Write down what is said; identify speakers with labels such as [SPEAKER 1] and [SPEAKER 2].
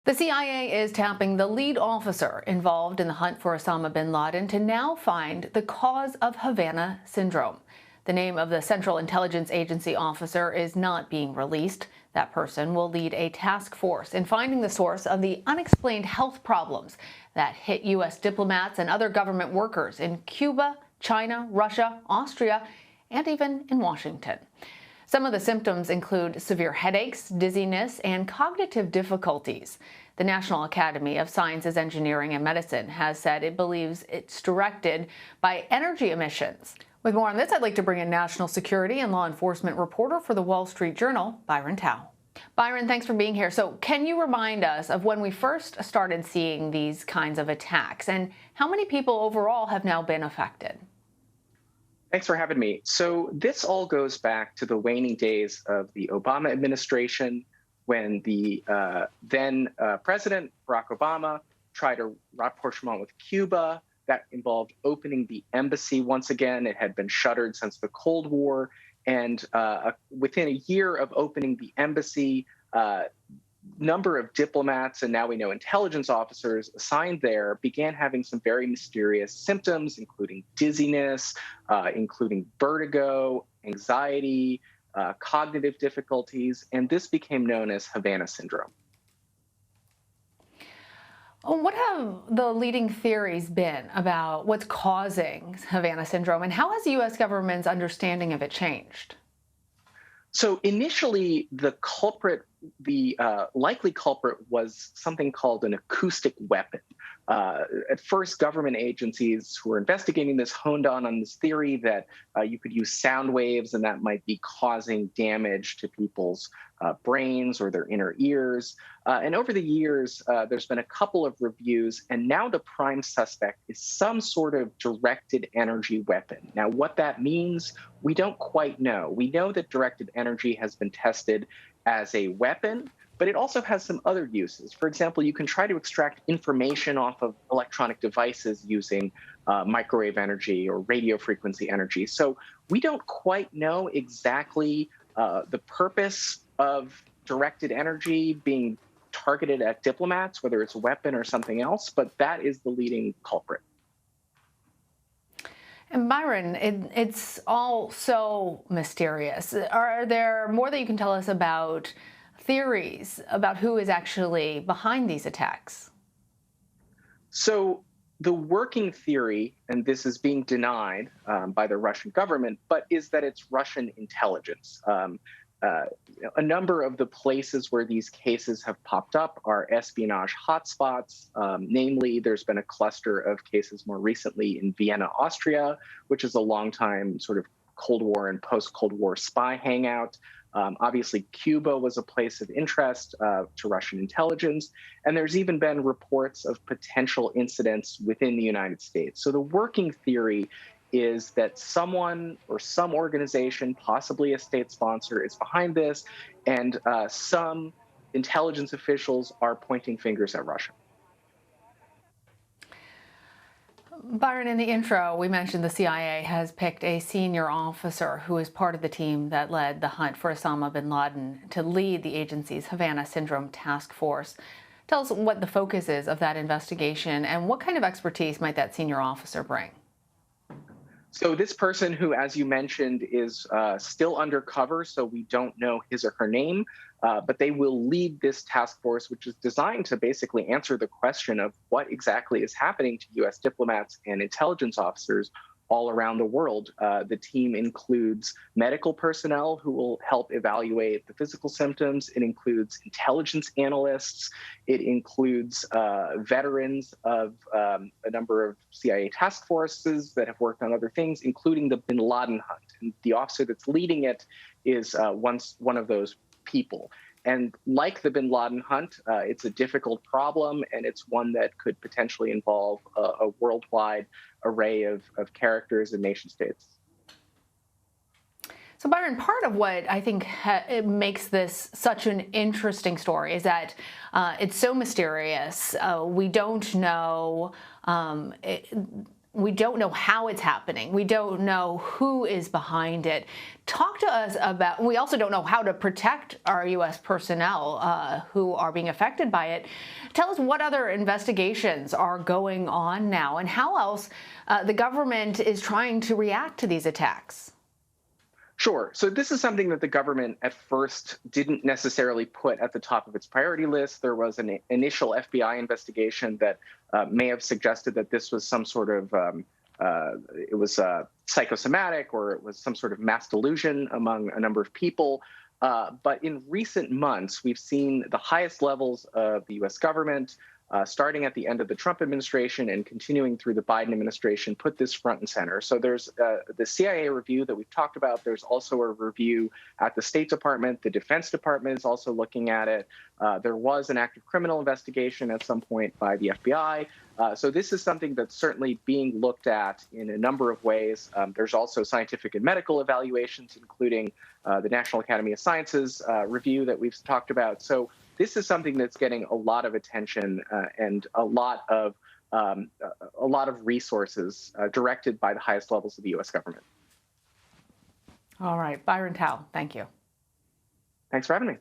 [SPEAKER 1] The CIA is tapping the lead officer involved in the hunt for Osama bin Laden to now find the cause of Havana Syndrome. The name of the Central Intelligence Agency officer is not being released. That person will lead a task force in finding the source of the unexplained health problems that hit U.S. diplomats and other government workers in Cuba, China, Russia, Austria, and even in Washington. Some of the symptoms include severe headaches, dizziness, and cognitive difficulties. The National Academy of Sciences, Engineering, and Medicine has said it believes it's directed by energy emissions. With more on this, I'd like to bring in national security and law enforcement reporter for the Wall Street Journal, Byron Tau. Byron, thanks for being here. So can you remind us of when we first started seeing these kinds of attacks and how many people overall have now been affected?
[SPEAKER 2] Thanks for having me. So this all goes back to the waning days of the Obama administration when the then President Barack Obama tried a rapprochement with Cuba. That involved opening the embassy once again. It had been shuttered since the Cold War. And within a year of opening the embassy, number of diplomats and now we know intelligence officers assigned there began having some very mysterious symptoms, including dizziness, including vertigo, anxiety, cognitive difficulties, and this became known as Havana Syndrome.
[SPEAKER 1] What have the leading theories been about what's causing Havana Syndrome, and how has the U.S. government's understanding of it changed?
[SPEAKER 2] So initially, the likely culprit was something called an acoustic weapon. At first, government agencies who were investigating this honed on this theory that you could use sound waves and that might be causing damage to people's brains or their inner ears. And over the years, there's been a couple of reviews, and now the prime suspect is some sort of directed energy weapon. Now, what that means, we don't quite know. We know that directed energy has been tested as a weapon, but it also has some other uses. For example, you can try to extract information off of electronic devices using microwave energy or radio frequency energy. So we don't quite know exactly the purpose of directed energy being targeted at diplomats, whether it's a weapon or something else, but that is the leading culprit.
[SPEAKER 1] And Byron, it's all so mysterious. Are there more that you can tell us about theories about who is actually behind these attacks?
[SPEAKER 2] So the working theory, and this is being denied by the Russian government, but is that it's Russian intelligence. A number of the places where these cases have popped up are espionage hotspots. Namely, there's been a cluster of cases more recently in Vienna, Austria, which is a longtime sort of Cold War and post-Cold War spy hangout. Obviously, Cuba was a place of interest to Russian intelligence. And there's even been reports of potential incidents within the United States. So the working theory is that someone or some organization, possibly a state sponsor, is behind this, and some intelligence officials are pointing fingers at Russia.
[SPEAKER 1] Byron, in the intro, we mentioned the CIA has picked a senior officer who is part of the team that led the hunt for Osama bin Laden to lead the agency's Havana Syndrome task force. Tell us what the focus is of that investigation and what kind of expertise might that senior officer bring?
[SPEAKER 2] So this person who, as you mentioned, is still undercover, so we don't know his or her name, but they will lead this task force, which is designed to basically answer the question of what exactly is happening to U.S. diplomats and intelligence officers all around the world. The team includes medical personnel who will help evaluate the physical symptoms. It includes intelligence analysts. It includes veterans of a number of CIA task forces that have worked on other things, including the bin Laden hunt. And the officer that's leading it is one of those people. And like the bin Laden hunt, it's a difficult problem, and it's one that could potentially involve a worldwide array of characters and nation states.
[SPEAKER 1] So Byron, part of what I think it makes this such an interesting story is that it's so mysterious. We don't know We don't know how it's happening. We don't know who is behind it. Talk to us about, we also don't know how to protect our U.S. personnel who are being affected by it. Tell us what other investigations are going on now and how else the government is trying to react to these attacks.
[SPEAKER 2] Sure. So this is something that the government at first didn't necessarily put at the top of its priority list. There was an initial FBI investigation that may have suggested that this was some sort of it was psychosomatic, or it was some sort of mass delusion among a number of people. But in recent months, we've seen the highest levels of the U.S. government, starting at the end of the Trump administration and continuing through the Biden administration, put this front and center. So there's the CIA review that we've talked about. There's also a review at the State Department. The Defense Department is also looking at it. There was an active criminal investigation at some point by the FBI. So this is something that's certainly being looked at in a number of ways. There's also scientific and medical evaluations, including the National Academy of Sciences review that we've talked about. So this is something that's getting a lot of attention and a lot of resources directed by the highest levels of the U.S. government.
[SPEAKER 1] All right, Byron Tau, thank you.
[SPEAKER 2] Thanks for having me.